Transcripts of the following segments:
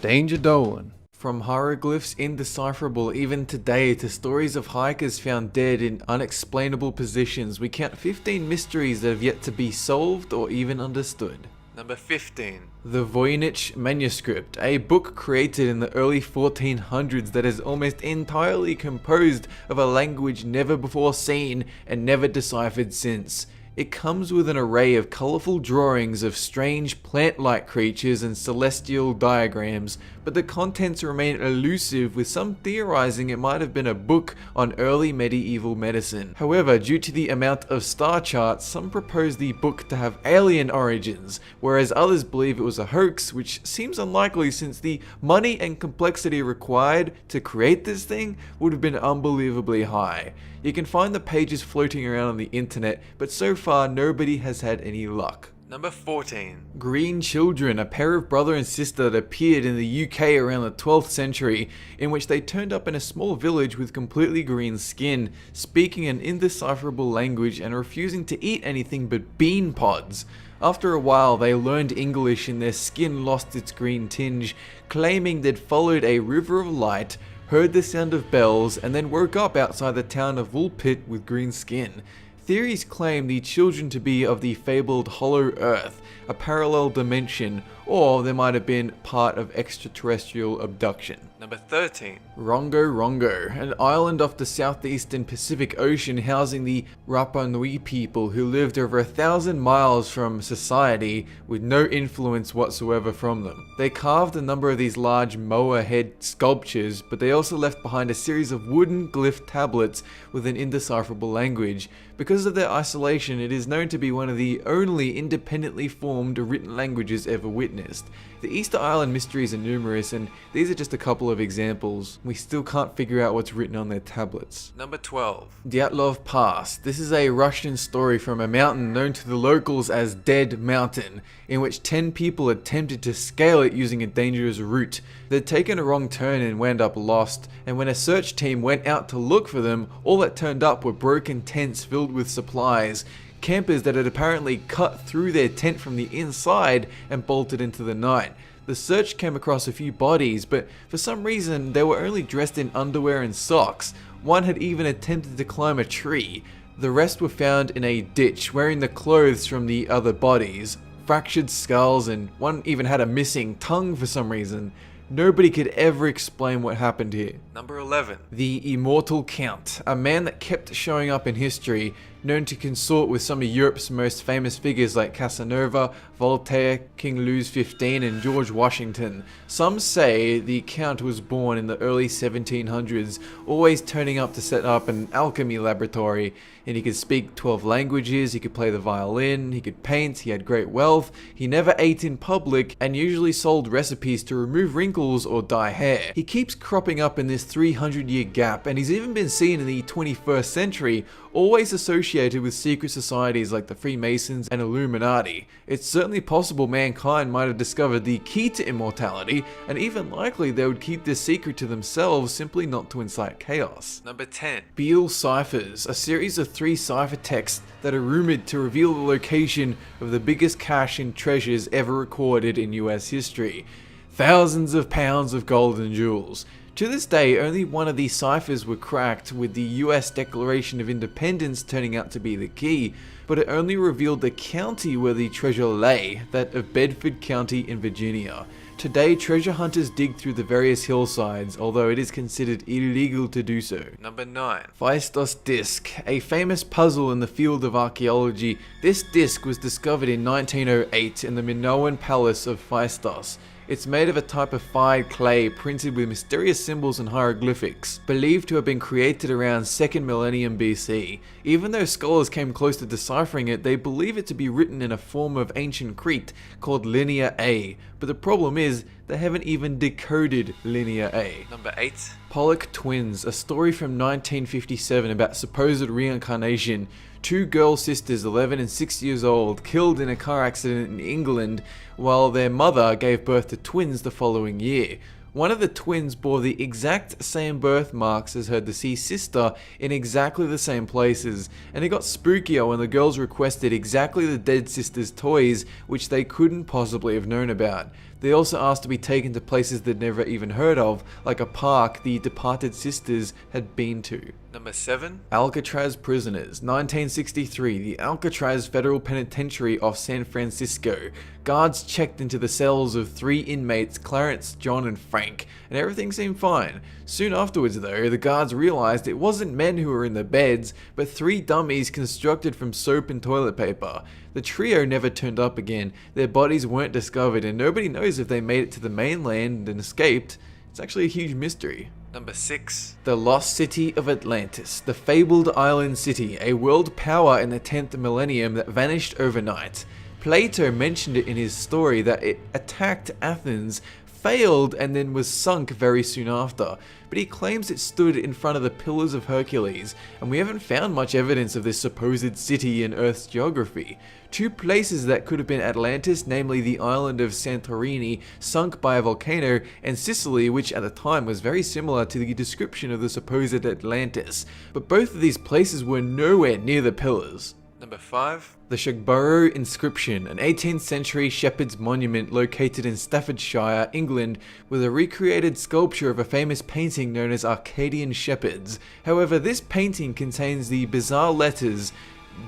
Danger Dolan. From hieroglyphs indecipherable even today to stories of hikers found dead in unexplainable positions, we count 15 mysteries that have yet to be solved or even understood. Number 15. The Voynich manuscript, a book created in the early 1400s that is almost entirely composed of a language never before seen and never deciphered since. It comes with an array of colourful drawings of strange plant-like creatures and celestial diagrams, but the contents remain elusive, with some theorising it might have been a book on early medieval medicine. However, due to the amount of star charts, some propose the book to have alien origins, whereas others believe it was a hoax, which seems unlikely since the money and complexity required to create this thing would have been unbelievably high. You can find the pages floating around on the internet, but so far nobody has had any luck. Number 14. Green children, a pair of brother and sister that appeared in the UK around the 12th century, in which they turned up in a small village with completely green skin, speaking an indecipherable language and refusing to eat anything but bean pods. After a while, they learned English and their skin lost its green tinge, claiming they'd followed a river of light, heard the sound of bells, and then woke up outside the town of Woolpit with green skin. Theories claim the children to be of the fabled Hollow Earth, a parallel dimension, or they might have been part of extraterrestrial abduction. Number 13. Rongo Rongo, an island off the southeastern Pacific Ocean housing the Rapa Nui people who lived over 1,000 miles from society with no influence whatsoever from them. They carved a number of these large moa head sculptures, but they also left behind a series of wooden glyph tablets with an indecipherable language. Because of their isolation, it is known to be one of the only independently formed written languages ever witnessed. The Easter Island mysteries are numerous, and these are just a couple of examples. We still can't figure out what's written on their tablets. Number 12. Dyatlov Pass. This is a Russian story from a mountain known to the locals as Dead Mountain, in which 10 people attempted to scale it using a dangerous route. They'd taken a wrong turn and wound up lost, and when a search team went out to look for them, all that turned up were broken tents filled with supplies. Campers that had apparently cut through their tent from the inside and bolted into the night. The search came across a few bodies, but for some reason they were only dressed in underwear and socks. One had even attempted to climb a tree. The rest were found in a ditch, wearing the clothes from the other bodies, fractured skulls, and one even had a missing tongue for some reason. Nobody could ever explain what happened here. Number 11. The Immortal Count, a man that kept showing up in history, known to consort with some of Europe's most famous figures like Casanova, Voltaire, King Louis XV, and George Washington. Some say the Count was born in the early 1700s, always turning up to set up an alchemy laboratory, and he could speak 12 languages, he could play the violin, he could paint, he had great wealth, he never ate in public, and usually sold recipes to remove wrinkles or dye hair. He keeps cropping up in this 300-year gap, and he's even been seen in the 21st century, always associated with secret societies like the Freemasons and Illuminati. It's certainly possible mankind might have discovered the key to immortality, and even likely they would keep this secret to themselves simply not to incite chaos. Number 10. Beale Ciphers, a series of 3 ciphertexts that are rumored to reveal the location of the biggest cache and treasures ever recorded in US history. Thousands of pounds of gold and jewels. To this day, only one of these ciphers were cracked, with the US Declaration of Independence turning out to be the key, but it only revealed the county where the treasure lay, that of Bedford County in Virginia. Today, treasure hunters dig through the various hillsides, although it is considered illegal to do so. Number 9. Phaistos Disc, a famous puzzle in the field of archaeology. This disc was discovered in 1908 in the Minoan Palace of Phaistos. It's made of a type of fired clay printed with mysterious symbols and hieroglyphics, believed to have been created around 2nd millennium BC. Even though scholars came close to deciphering it, they believe it to be written in a form of ancient Crete called Linear A, but the problem is they haven't even decoded Linear A. Number 8. Pollock Twins, a story from 1957 about supposed reincarnation. 2 girl sisters, 11 and 6 years old, killed in a car accident in England, while their mother gave birth to twins the following year. One of the twins bore the exact same birthmarks as her deceased sister in exactly the same places, and it got spookier when the girls requested exactly the dead sister's toys, which they couldn't possibly have known about. They also asked to be taken to places they'd never even heard of, like a park the departed sisters had been to. Number 7. Alcatraz prisoners. 1963, the Alcatraz Federal Penitentiary off San Francisco. Guards checked into the cells of 3 inmates, Clarence, John, and Frank, and everything seemed fine. Soon afterwards, though, the guards realized it wasn't men who were in the beds, but 3 dummies constructed from soap and toilet paper. The trio never turned up again, their bodies weren't discovered, and nobody knows if they made it to the mainland and escaped. It's actually a huge mystery. Number 6. The Lost City of Atlantis, the fabled island city, a world power in the 10th millennium that vanished overnight. Plato mentioned it in his story that it attacked Athens, failed, and then was sunk very soon after, but he claims it stood in front of the Pillars of Hercules, and we haven't found much evidence of this supposed city in Earth's geography. 2 places that could have been Atlantis, namely the island of Santorini, sunk by a volcano, and Sicily, which at the time was very similar to the description of the supposed Atlantis, but both of these places were nowhere near the pillars. Number 5. The Shugborough Inscription, an 18th century shepherd's monument located in Staffordshire, England, with a recreated sculpture of a famous painting known as Arcadian Shepherds. However, this painting contains the bizarre letters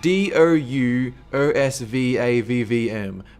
DOUOSVAVVM,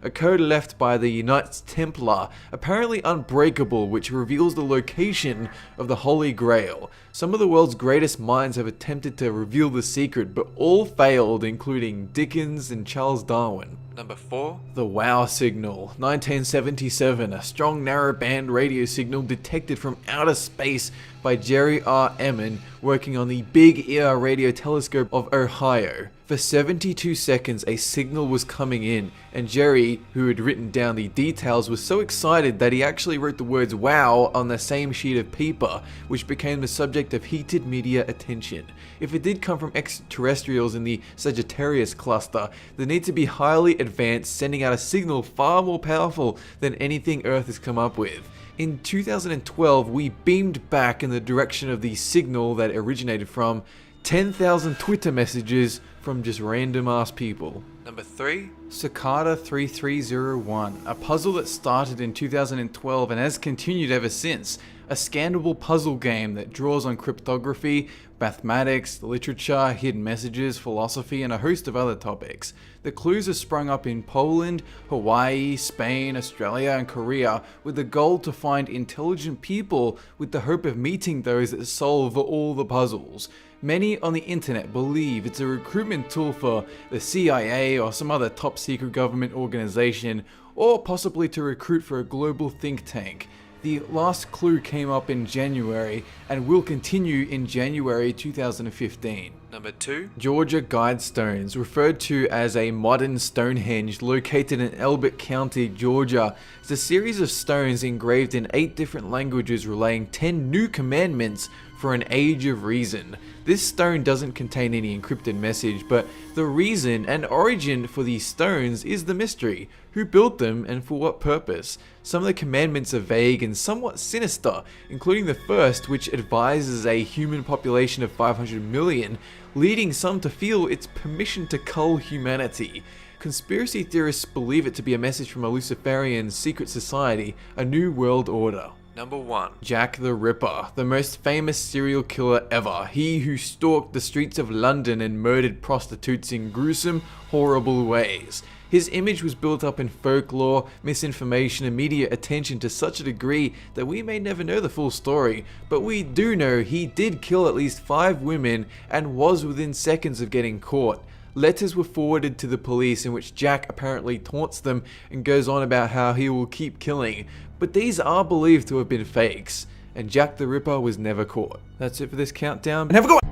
a code left by the Knights Templar, apparently unbreakable, which reveals the location of the Holy Grail. Some of the world's greatest minds have attempted to reveal the secret, but all failed, including Dickens and Charles Darwin. Number 4. The WOW signal. 1977, a strong narrowband radio signal detected from outer space by Jerry R. Emmon, working on the Big Ear Radio Telescope of Ohio. For 72 seconds, a signal was coming in, and Jerry, who had written down the details, was so excited that he actually wrote the words "wow" on the same sheet of paper, which became the subject of heated media attention. If it did come from extraterrestrials in the Sagittarius cluster, they need to be highly advanced, sending out a signal far more powerful than anything Earth has come up with. In 2012, we beamed back in the direction of the signal that it originated from, 10,000 Twitter messages from just random ass people. Number 3. Cicada 3301, a puzzle that started in 2012 and has continued ever since. A scannable puzzle game that draws on cryptography, mathematics, literature, hidden messages, philosophy, and a host of other topics. The clues have sprung up in Poland, Hawaii, Spain, Australia, and Korea, with the goal to find intelligent people with the hope of meeting those that solve all the puzzles. Many on the internet believe it's a recruitment tool for the CIA or some other top secret government organization, or possibly to recruit for a global think tank. The last clue came up in January and will continue in January 2015. Number 2. Georgia Guidestones, referred to as a modern Stonehenge located in Elbert County, Georgia, is a series of stones engraved in 8 different languages relaying 10 new commandments for an age of reason. This stone doesn't contain any encrypted message, but the reason and origin for these stones is the mystery. Who built them and for what purpose? Some of the commandments are vague and somewhat sinister, including the first, which advises a human population of 500 million, leading some to feel it's permission to cull humanity. Conspiracy theorists believe it to be a message from a Luciferian secret society, a new world order. Number 1. Jack the Ripper, the most famous serial killer ever. He who stalked the streets of London and murdered prostitutes in gruesome, horrible ways. His image was built up in folklore, misinformation, and media attention to such a degree that we may never know the full story, but we do know he did kill at least 5 women and was within seconds of getting caught. Letters were forwarded to the police in which Jack apparently taunts them and goes on about how he will keep killing, but these are believed to have been fakes, and Jack the Ripper was never caught. That's it for this countdown, and have a good one!